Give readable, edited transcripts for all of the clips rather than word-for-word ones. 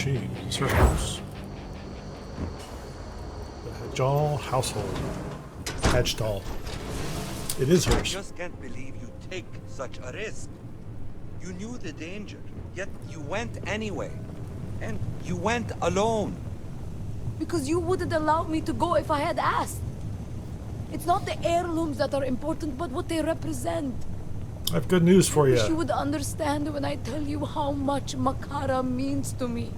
she? It's her house. The Hajjal household. Hajjal. It is I hers. just can't believe you take such a risk. You knew the danger, yet you went anyway. And you went alone. Because you wouldn't allow me to go if I had asked. It's not the heirlooms that are important, but what they represent. I have good news for I you. wish you would understand when I tell you how much Makara means to me.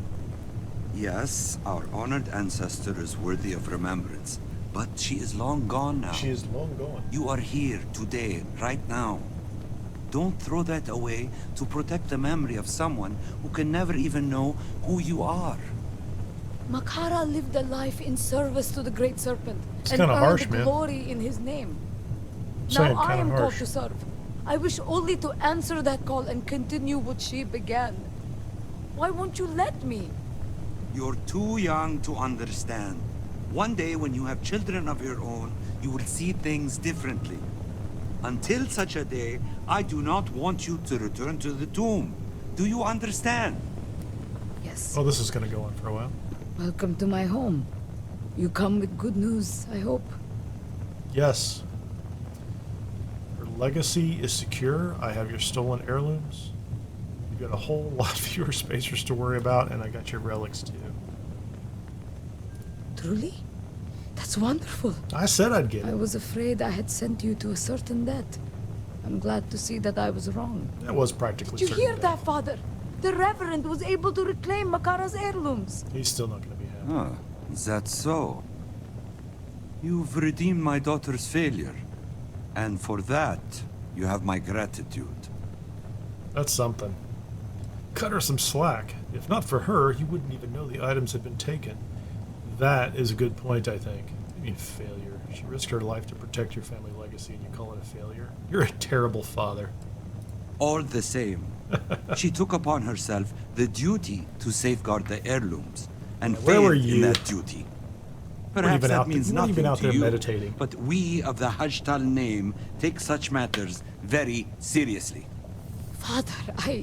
Yes, our honored ancestor is worthy of remembrance, but she is long gone now. She is long gone. You are here today, right now. Don't throw that away to protect the memory of someone who can never even know who you are. Makara lived a life in service to the Great Serpent It's and kinda earned harsh, man. glory in his name. Saying Now I kinda am called harsh. to serve. I wish only to answer that call and continue what she began. Why won't you let me? You're too young to understand. One day when you have children of your own, you will see things differently. Until such a day, I do not want you to return to the tomb. Do you understand? Yes. Oh, this is going to go on for a while. Welcome to my home. You come with good news, I hope. Yes. Her legacy is secure. I have your stolen heirlooms. You've got a whole lot fewer spacers to worry about, and I got your relics too. Truly? That's wonderful. I said I'd get I it. was afraid I had sent you to a certain death. I'm glad to see that I was wrong. That was practically Did you certain hear death. that, Father? The Reverend was able to reclaim Makara's heirlooms. He's still not going to be happy. Ah, is that so? You've redeemed my daughter's failure. And for that, you have my gratitude. That's something. Cut her some slack. If not for her, you wouldn't even know the items had been taken. That is a good point, I think. You mean failure. She risked her life to protect your family legacy, and you call it a failure? You're a terrible father. All the same, she took upon herself the duty to safeguard the heirlooms, and Where were failed in you? that duty. weren't Perhaps even that out there- means you weren't nothing even out to there you, meditating. but we of the Hajjal name take such matters very seriously. Father,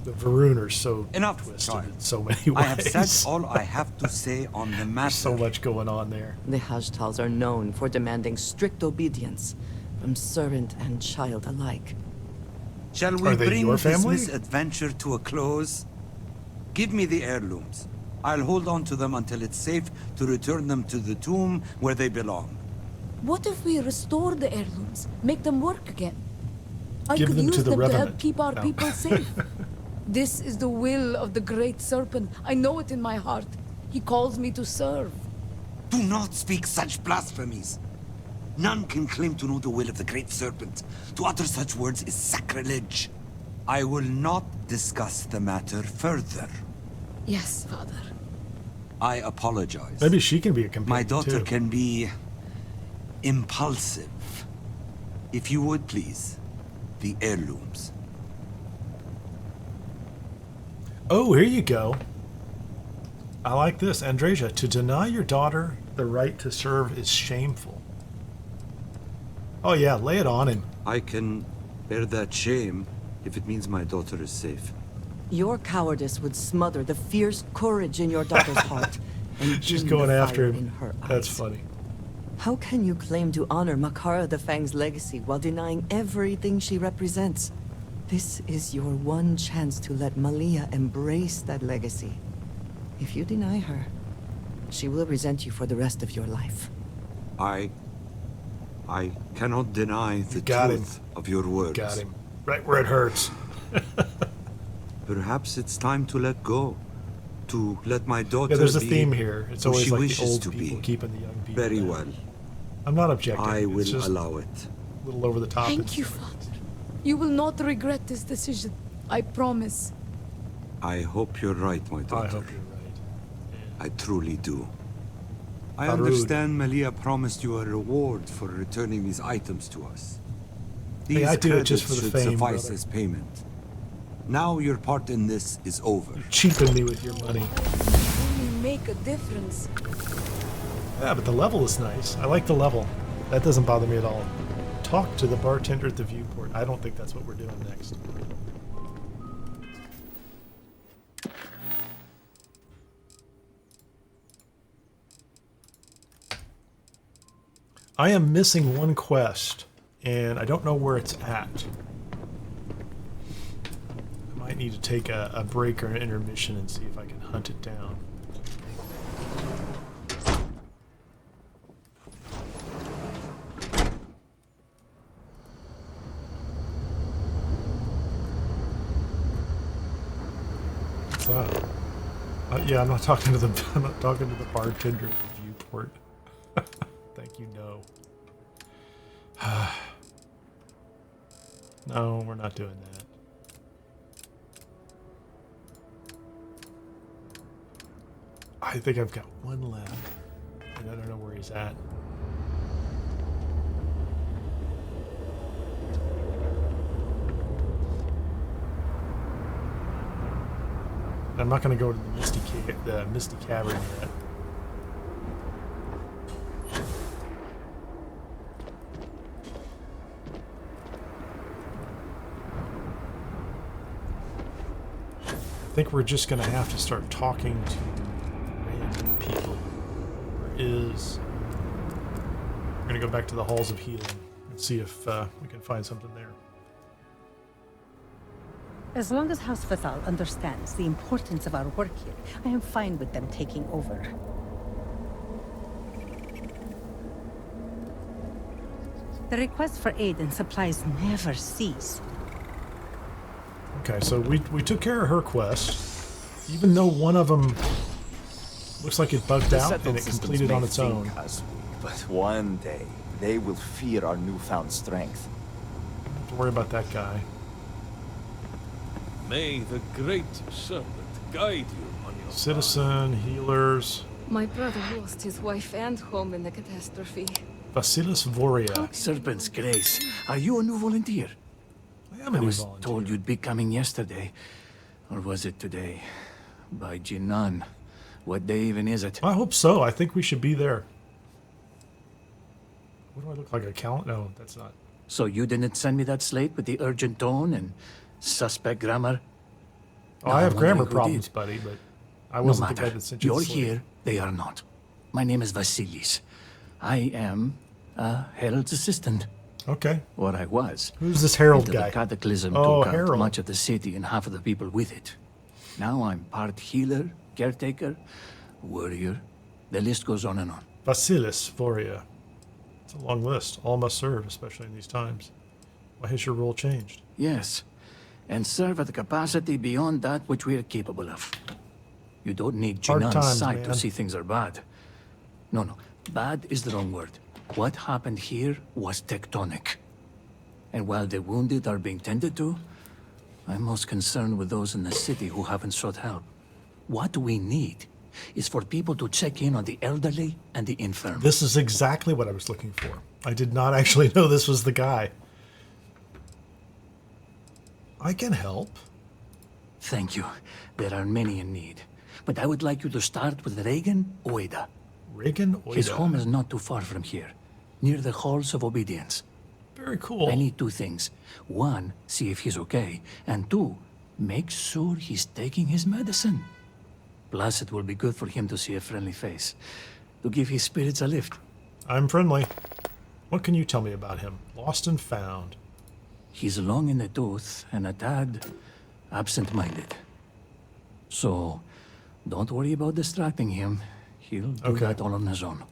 The Varun are so Enough, twisted child. in so many ways. I have said all I have to say on the matter. There's so much going on there. The Hajtals are known for demanding strict obedience from servant and child alike. Shall we Are they bring your this family? misadventure to a close? Give me the heirlooms. I'll hold on to them until it's safe to return them to the tomb where they belong. what if we restore the heirlooms? Make them work again? I Give could them to use the them to help Revenant. keep our No. people safe. This is the will of the Great Serpent. I know it in my heart. He calls me to serve. Do not speak such blasphemies. None can claim to know the will of the Great Serpent. To utter such words is sacrilege. I will not discuss the matter further. Yes, Father. I apologize. Maybe she can be a companion My daughter too. can be impulsive. If you would please, the heirlooms. Oh, here you go. I like this. Andreja, to deny your daughter the right to serve is shameful. Oh yeah, lay it on him. I can bear that shame if it means my daughter is safe. Your cowardice would smother the fierce courage in your daughter's heart and She's dim the going after fire him. in her That's eyes. funny. How can you claim to honor Makara the Fang's legacy while denying everything she represents? This is your one chance to let Malia embrace that legacy. If you deny her, she will resent you for the rest of your life. I cannot deny the got him. truth of your words. Got him. Right where it hurts. Perhaps it's time to let go. To let my daughter Yeah, there's a be theme here. It's who always she like the wishes old to people be. keeping the young people Very down. well. I'm not objecting. I It's will just allow it. a little over the top. Thank you, Father. You will not regret this decision. I promise. I hope you're right, my daughter. I hope you're right. I truly do. I Not rude. understand Malia promised you a reward for returning these items to us. These Hey, I do it just credits for the should fame, suffice brother. as payment. Now your part in this is over. You cheapen me with your money. Only make a difference. Yeah, but the level is nice. I like the level. That doesn't bother me at all. Talk to the bartender at the viewport. I don't think that's what we're doing next. I am missing one quest, and I don't know where it's at. I might need to take a break or an intermission and see if I can hunt it down. What's that? Yeah, I'm not talking to the bartender at the viewport. Thank you, no. No, we're not doing that. I think I've got one left, and I don't know where he's at. I'm not going to go to the Misty Cavern yet. I think we're just going to have to start talking to random people. We're going to go back to the Halls of Healing and see if we can find something there. As long as House Vathal understands the importance of our work here, I am fine with them taking over. The requests for aid and supplies never cease. Okay, so we took care of her quest, even though one of them looks like it bugged out and it completed on its own. But one day, they will fear our newfound strength. Don't worry about that guy. May the great serpent guide you on your Citizen, healers, My brother lost his wife and home in the catastrophe. Vasilis Voria. Serpent's Grace, are you a new volunteer? I am a I new was volunteer. told you'd be coming yesterday. Or was it today? By Jinan. What day even is it? I hope so. I think we should be there. What do I look like? A count? No, that's not. So you didn't send me that slate with the urgent tone and suspect grammar? Oh, No, I have I'm grammar wondering who problems, did. buddy, but I No wasn't the guy matter. that sent you You're the slate. here, they are not. My name is Vasilis. I am a Herald's assistant. Okay. Or I was. Who's this Herald Until guy? the cataclysm Oh, took out Herald. much of the city and half of the people with it. Now I'm part healer, caretaker, warrior. The list goes on and on. Vasilis Voria. It's a long list. All must serve, especially in these times. Why has your role changed? Yes, and serve at a capacity beyond that which we are capable of. You don't need Hard Jinan's times, sight man. to see things are bad. No, bad is the wrong word. What happened here was tectonic. And while the wounded are being tended to, I'm most concerned with those in the city who haven't sought help. What we need is for people to check in on the elderly and the infirm. This is exactly what I was looking for. I did not actually know this was the guy. I can help. Thank you. There are many in need. But I would like you to start with Reagan Oeda. Reagan Oida. His home is not too far from here, near the Halls of Obedience. Very cool. I need two things. One, see if he's okay. And two, make sure he's taking his medicine. Plus, it will be good for him to see a friendly face, to give his spirits a lift. I'm friendly. What can you tell me about him? Lost and found. He's long in the tooth and a tad absent-minded. So, don't worry about distracting him. He'll do Okay. that all on his own.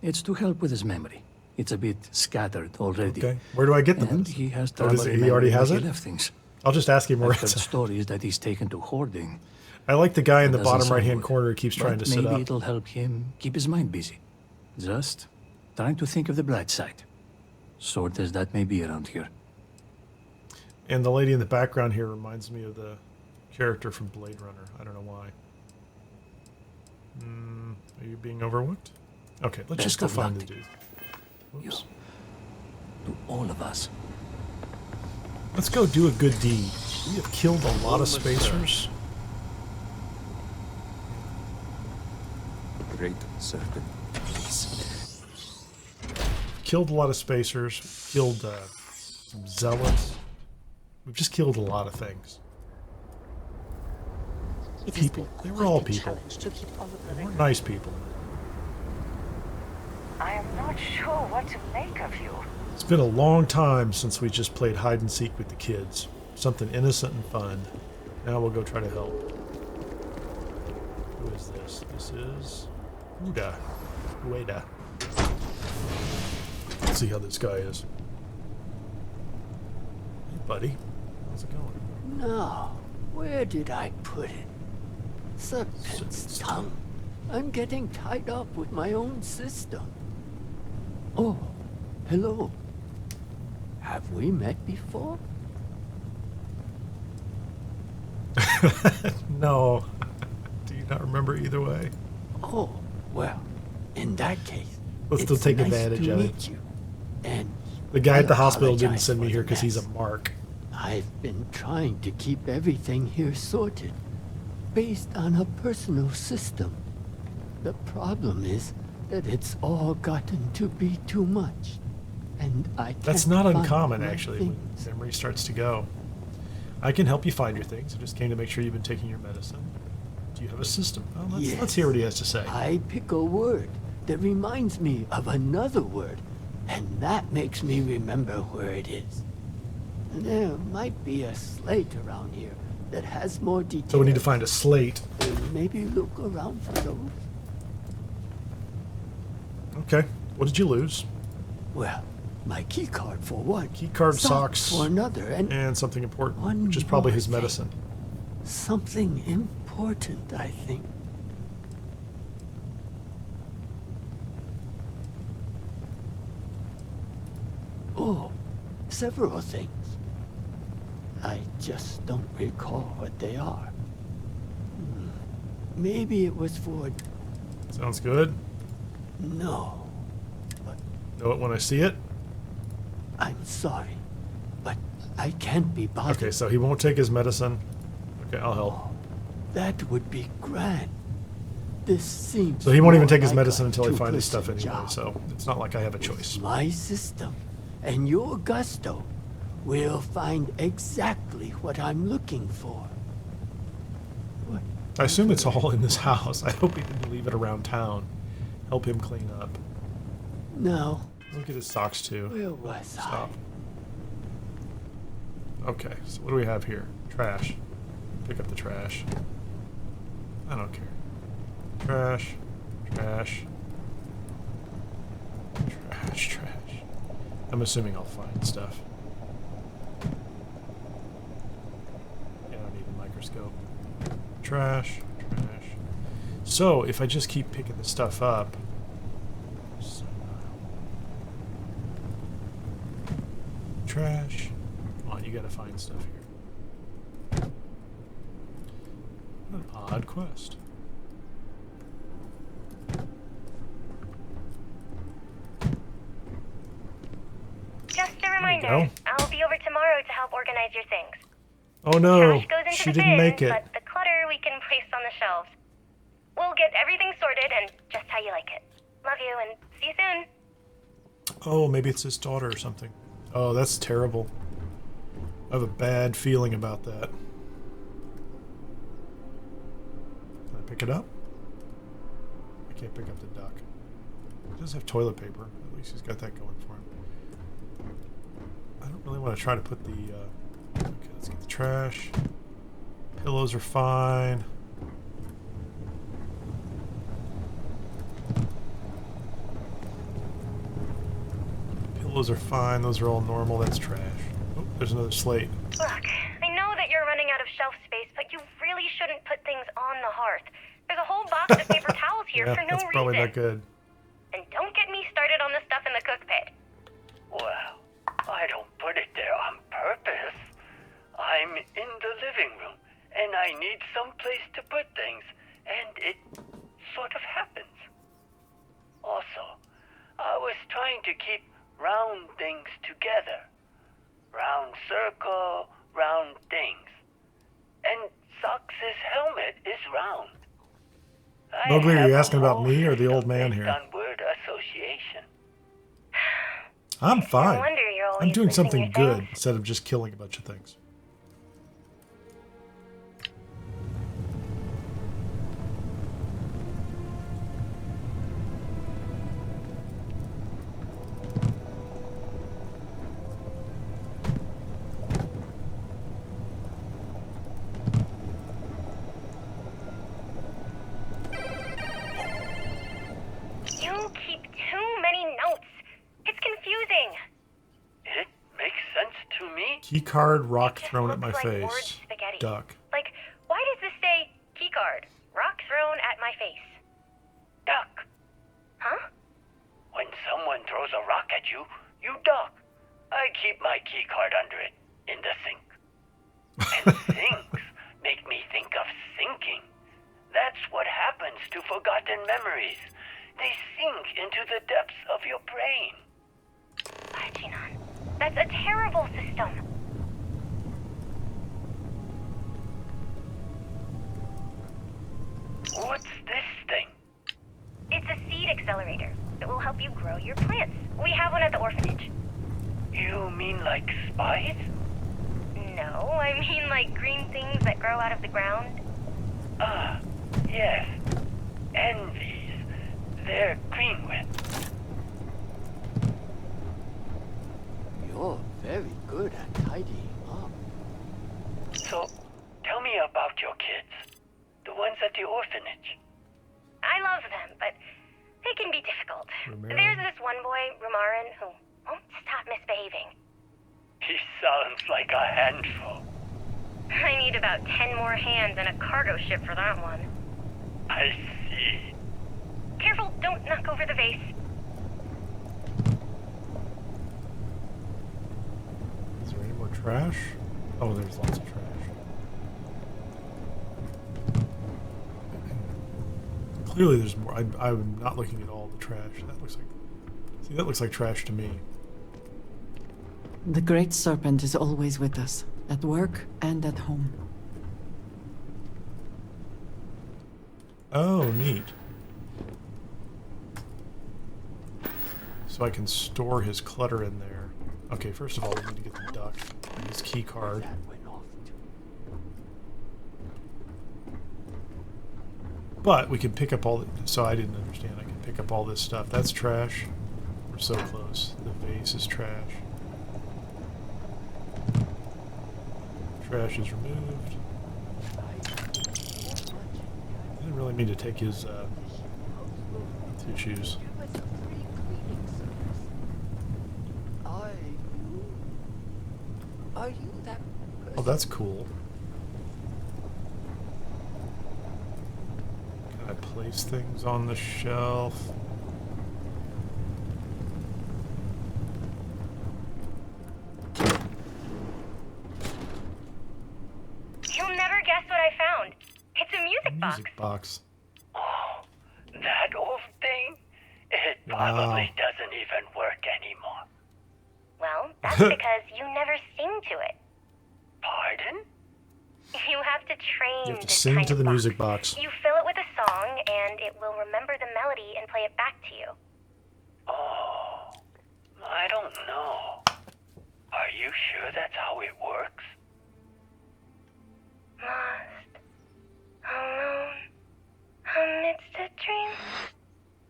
It's to help with his memory. It's a bit scattered already. Okay. Where do I get the And medicine? he has Oh, trouble does he remembering already has where it? he left things. I'll just ask him where I've heard it's at. stories that he's taken to hoarding. I like the guy in the Doesn't bottom sound right-hand good. corner who keeps trying But to sit maybe up. it'll help him keep his mind busy. Just trying to think of the bright side. Sort as that may be around here. And the lady in the background here reminds me of the character from Blade Runner. I don't know why. Are you being overlooked? Okay, let's just Best go of find luck. the dude. You. Whoops. To all of us. Let's go do a good deed. We have killed a lot of spacers. Great serpent, please. Killed a lot of spacers. Killed some zealots. We've just killed a lot of things. It has People. been They were all quite a people. challenge to keep all of the They weren't records. nice people. I am not sure what to make of you. It's been a long time since we just played hide and seek with the kids. Something innocent and fun. Now we'll go try to help. Who is this? This is Ueda. Let's see how this guy is. Hey, buddy. How's it going? Now, where did I put it? Serpent's tongue. I'm getting tied up with my own system. Oh, hello. Have we met before? No. Do you not remember either way? Oh, well, in that case, Let's still take advantage of it. You. And the guy at the hospital didn't apologize send me for here the because he's a mess. mark. I've been trying to keep everything here sorted, based on a personal system. The problem is that it's all gotten to be too much, and I can't That's not find uncommon, my actually, when things. memory starts to go. I can help you find your things. I just came to make sure you've been taking your medicine. Do you have a system? Well, let's hear what he has to say. I pick a word that reminds me of another word, and that makes me remember where it is. There might be a slate around here that has more details. So we need to find a slate. Maybe look around for those. Okay. What did you lose? Well, my key card for one. Key card, socks, for another, and something important, one which is probably more his thing. medicine. Something important, I think. Oh, several things. I just don't recall what they are. Maybe it was for... Sounds good. No. Know it when I see it? I'm sorry, but I can't be bothered. Okay, so he won't take his medicine. Okay, I'll help. That would be grand. This seems... So he won't even more take his like medicine a until he finds his stuff two-person anyway, job. so it's not like I have a choice. My system and your gusto will find exactly what I'm looking for. What? I assume it's all in this house. I hope he didn't leave it around town. Help him clean up. No. Look at his socks, too. Where was Stop. Okay, so what do we have here? Trash. Pick up the trash. I don't care. Trash. Trash. Trash, trash. I'm assuming I'll find stuff. Yeah, I don't need a microscope. Trash. Trash. So, if I just keep picking the stuff up... Trash. Come on, you gotta find stuff here. What an odd quest. Just a reminder, I'll be over tomorrow to help organize your things. Oh no, Trash goes into she the didn't bin, make it. but the clutter we can place on the shelves. We'll get everything sorted and just how you like it. Love you and see you soon. Oh, maybe it's his daughter or something. Oh, that's terrible. I have a bad feeling about that. Can I pick it up? I can't pick up the duck. He does have toilet paper. At least he's got that going for him. I don't really want to try to put the... Okay, let's get the trash. Pillows are fine. Pillows are fine. Those are all normal. That's trash. Oh, there's another slate. Look, I know that you're running out of shelf space, but you really shouldn't put things on the hearth. There's a whole box of paper towels here Yeah, for no that's probably reason. not good. And don't get me started on the stuff in the cook pit. Well, I don't put it there on purpose. I'm in the living room, and I need some place to put things, and it sort of happens. Also, I was trying to keep round things together. Round circle, round things. And Sox's helmet is round. Mowgli, are you have a asking about whole me or the old system man based here? on word association. I'm fine. wonder you're I'm always doing missing something your good things. instead of just killing a bunch of things. Keycard, rock It just thrown at my looks like word face. spaghetti. Duck. Like, why does this say keycard? Rock thrown at my face. Duck. Huh? When someone throws a rock at you, you duck. I keep my key card under it, in the sink. And sinks make me think of sinking. That's what happens to forgotten memories. They sink into the depths of your brain. Martinan, that's a terrible system. What's this thing? It's a seed accelerator that will help you grow your plants. We have one at the orphanage. You mean like spies? No, I mean like green things that grow out of the ground. Ah, yes. Envies. They're green with. You're very good at tidying up. So, tell me about your kids. The ones at the orphanage. I love them, but they can be difficult. Rumarin? There's this one boy, Rumarin, who won't stop misbehaving. He sounds like a handful. I need about 10 more hands and a cargo ship for that one. I see. Careful, don't knock over the vase. Is there any more trash? Oh, there's lots of trash. Clearly there's more. I'm not looking at all the trash. That looks like trash to me. The Great Serpent is always with us, at work and at home. Oh, neat. So I can store his clutter in there. Okay, first of all, we need to get the duck and his key card. But we can pick up all the... So I didn't understand. I can pick up all this stuff. That's trash. We're so close. The vase is trash. Trash is removed. I didn't really mean to take his tissues. Are you that person? Oh, that's cool. Can I place things on the shelf? You'll never guess what I found. It's a music box. Music box. Oh, that old thing? It Wow. probably doesn't even work anymore. Well, that's because you never sing to it. Pardon? You have to train You have to this sing kind to of the box. music box. You fill it with a song, and it will remember the melody and play it back to you. Oh, I don't know. Are you sure that's how it works? Lost, alone, amidst a dream,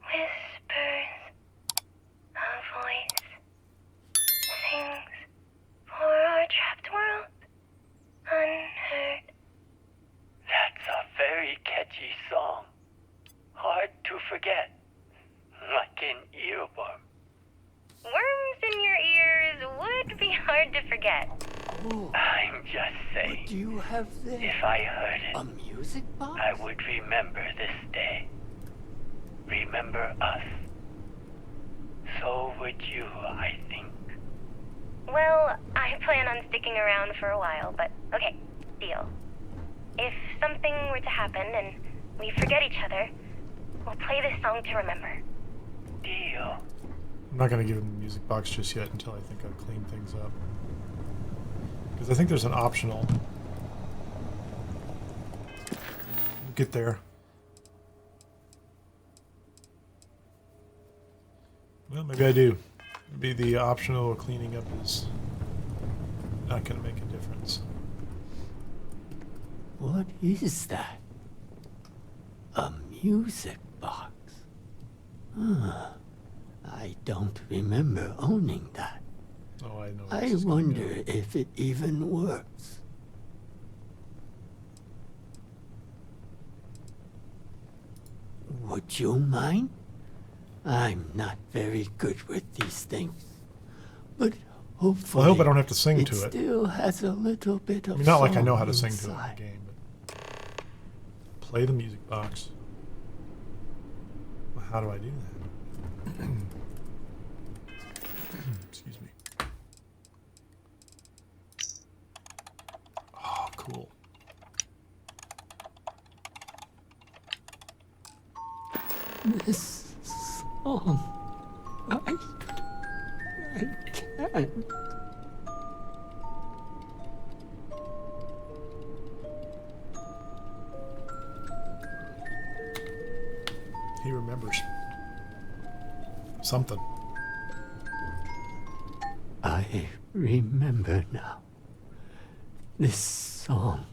whispers, a voice sings for our trapped world, unheard. That's a very catchy song. Hard to forget. Like an earworm. Worms in your ears would be hard to forget. Oh, I'm just saying. what do you have there? If I heard A it, music box? I would remember this day. Remember us. So would you, I think. Well, I plan on sticking around for a while, but okay, deal. If something were to happen and we forget each other, we'll play this song to remember. Deal. I'm not going to give him the music box just yet until I think I've cleaned things up. Because I think there's an optional. We'll get there. Well, maybe I do. Maybe the optional cleaning up is not going to make a difference. What is that? A music box? I don't remember owning that. Oh, I know. I wonder if it even works. Would you mind? I'm not very good with these things. But Hopefully, Well, I hope I don't have to sing to it. Still has a little bit of I mean, not like I know song how to sing to it in inside. the game, but play the music box. Well, how do I do that? Excuse me. Oh, cool. This song, I can't. He remembers something. I remember now. This song.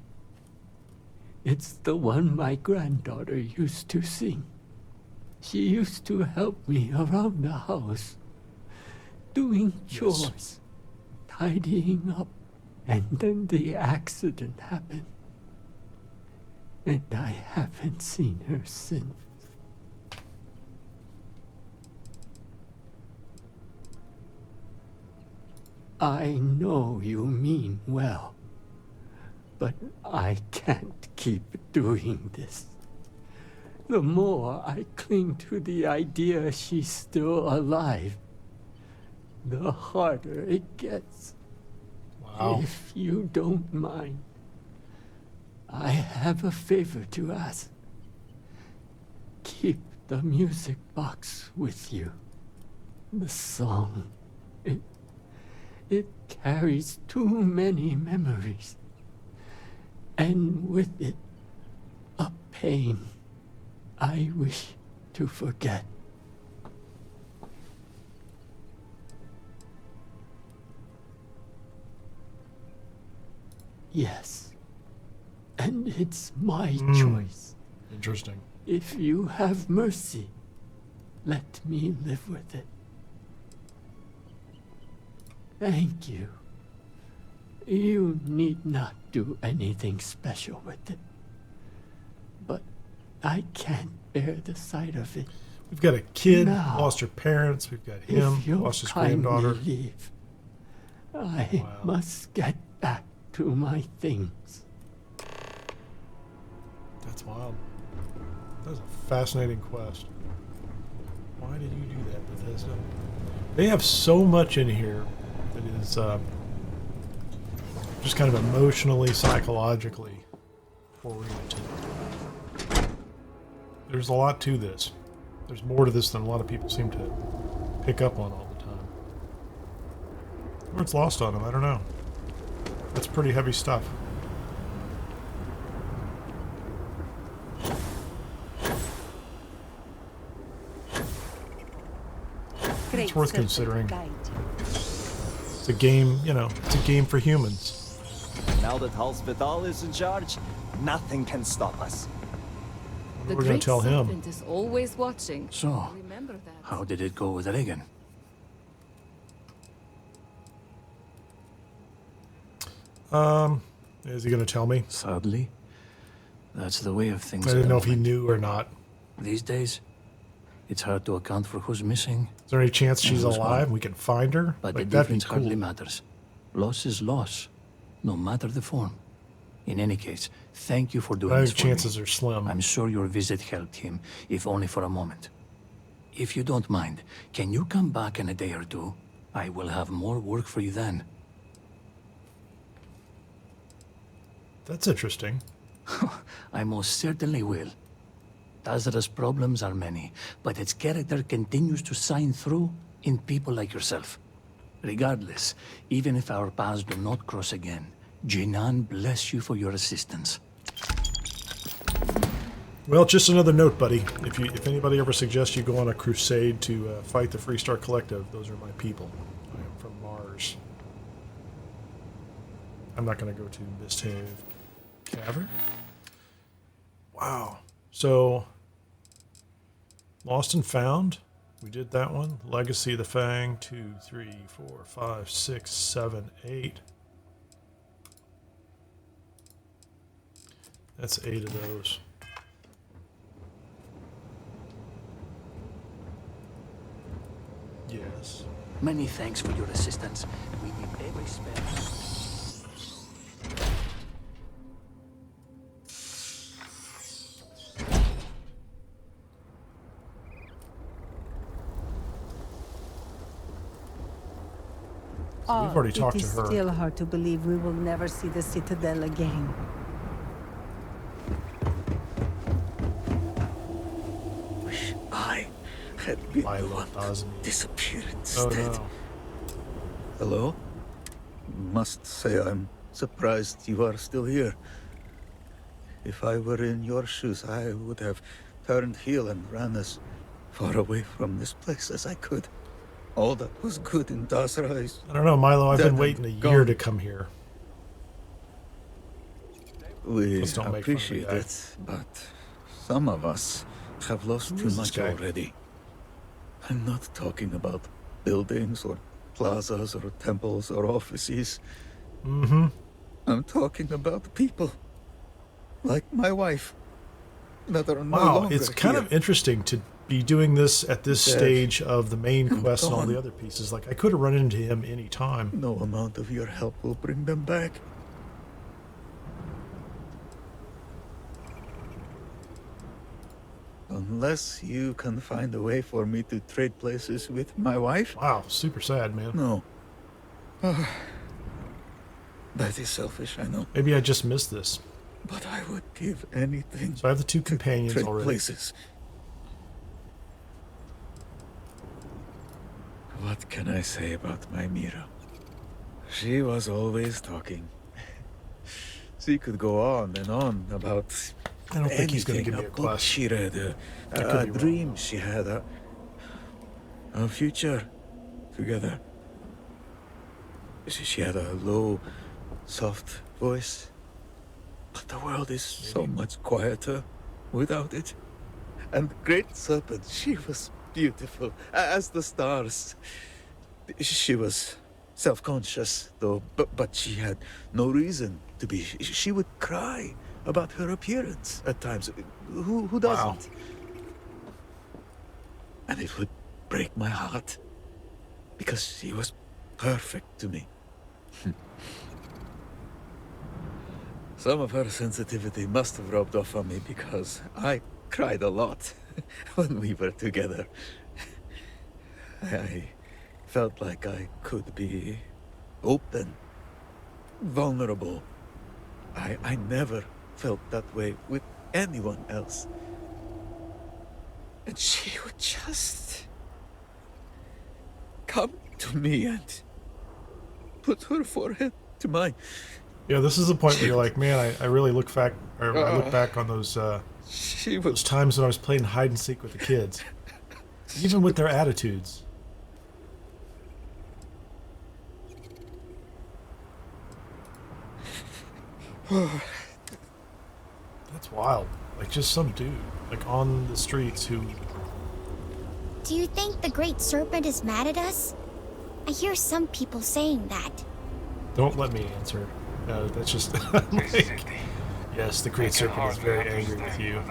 It's the one my granddaughter used to sing. She used to help me around the house, doing chores, tidying up, and then the accident happened. And I haven't seen her since. I know you mean well, but I can't keep doing this. The more I cling to the idea she's still alive, the harder it gets. Wow. If you don't mind, I have a favor to ask. Keep the music box with you. The song, it carries too many memories. And with it, a pain I wish to forget. Yes. And it's my choice. Interesting. If you have mercy, let me live with it. Thank you. You need not do anything special with it. But I can't bear the sight of it. We've got a kid, Now, lost her parents. We've got him, if you'll lost his kindly granddaughter. leave, I must get back to my things. That's wild. That's a fascinating quest. Why did you do that, Bethesda? They have so much in here that is just kind of emotionally, psychologically oriented. There's a lot to this. There's more to this than a lot of people seem to pick up on all the time. Or it's lost on them, I don't know. That's pretty heavy stuff. It's worth considering. It's a game, you know, it's a game for humans. Now that Hospital is in charge, nothing can stop us. The We're going to tell him. serpent is always watching. So, Remember that. how did it go with Reagan? Is he going to tell me? Sadly, that's the way of things. I didn't know if he knew or not. These days, it's hard to account for who's missing. Is there any chance she's and who's alive? gone. We can find her? But Like, the that'd be difference hardly cool. matters. Loss is loss, no matter the form. In any case, thank you for doing I this think for chances me. are slim. I'm sure your visit helped him, if only for a moment. If you don't mind, can you come back in a day or two? I will have more work for you then. That's interesting. I most certainly will. Dazra's problems are many, but its character continues to shine through in people like yourself. Regardless, even if our paths do not cross again, Jinan bless you for your assistance. Well, just another note, buddy. If anybody ever suggests you go on a crusade to fight the Freestar Collective, those are my people. I am from Mars. I'm not going to go to Misthaven Cavern. Wow. So, Lost and Found. We did that one. Legacy of the Fang. 2, 3, 4, 5, 6, 7, 8. That's 8 of those. Yes. Many thanks for your assistance. We need every spare... We've already talked It to is her. still hard to believe we will never see the Citadel again. Wish I had been the Milo one does to me. disappear Oh instead. no. Hello? Must say I'm surprised you are still here. If I were in your shoes, I would have turned heel and ran as far away from this place as I could. All that was good in Dazra is... I don't know, Milo. I've dead been and waiting a year gone. to come here. We Let's don't make fun of the appreciate guy. it, but some of us have lost Who too is this much guy? already. I'm not talking about buildings or plazas or temples or offices. Mm-hmm. I'm talking about people. Like my wife. That are no Wow, longer it's kind here. of interesting to be doing this at this Dead. stage of the main I'm quest and all gone. the other pieces. Like, I could have run into him any time. No amount of your help will bring them back. Unless you can find a way for me to trade places with my wife. Wow, super sad, man. No. That is selfish, I know. Maybe I just missed this. But I would give anything So I have the two to companions trade already. places. What can I say about my Mira? She was always talking. She could go on and on about I don't think he's going to anything, give me a book quest. she read, I could a be wrong, dream though. she had, a future together. She had a low, soft voice. But the world is so much quieter without it. And Great Serpent, she was beautiful as the stars. She was self-conscious, though, but she had no reason to be. She would cry about her appearance at times. Who doesn't? Wow. And it would break my heart, because she was perfect to me. Some of her sensitivity must have rubbed off on me, because I cried a lot when we were together. I felt like I could be open, vulnerable. I never felt that way with anyone else. And she would just come to me and put her forehead to mine. Yeah, this is the point where you're like, man, I really look back, or I look back on those times when I was playing hide and seek with the kids, even with their attitudes. That's wild. Like, just some dude, like, on the streets who... Do you think the Great Serpent is mad at us? I hear some people saying that. Don't let me answer. No, that's just... like, yes, the Great Serpent is very angry with you.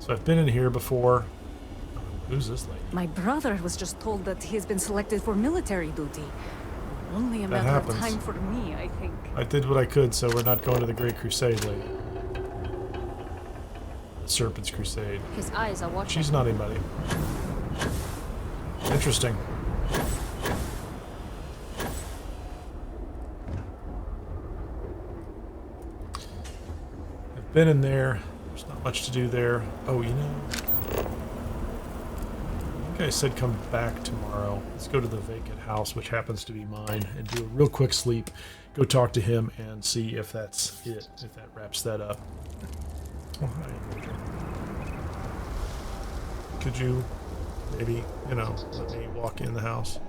So I've been in here before. Who's this lady? My brother was just told that he's been selected for military duty. Only a That matter of happens. time for me, I think. I did what I could, so we're not going to the Great Crusade, lady. The Serpent's Crusade. His eyes are watching. She's not anybody. Interesting. I've been in there. There's not much to do there. Oh, you know... I think I said come back tomorrow. Let's go to the vacant house, which happens to be mine, and do a real quick sleep. Go talk to him and see if that's it, if that wraps that up. Oh, hi, Andreja. Could you maybe, you know, let me walk in the house?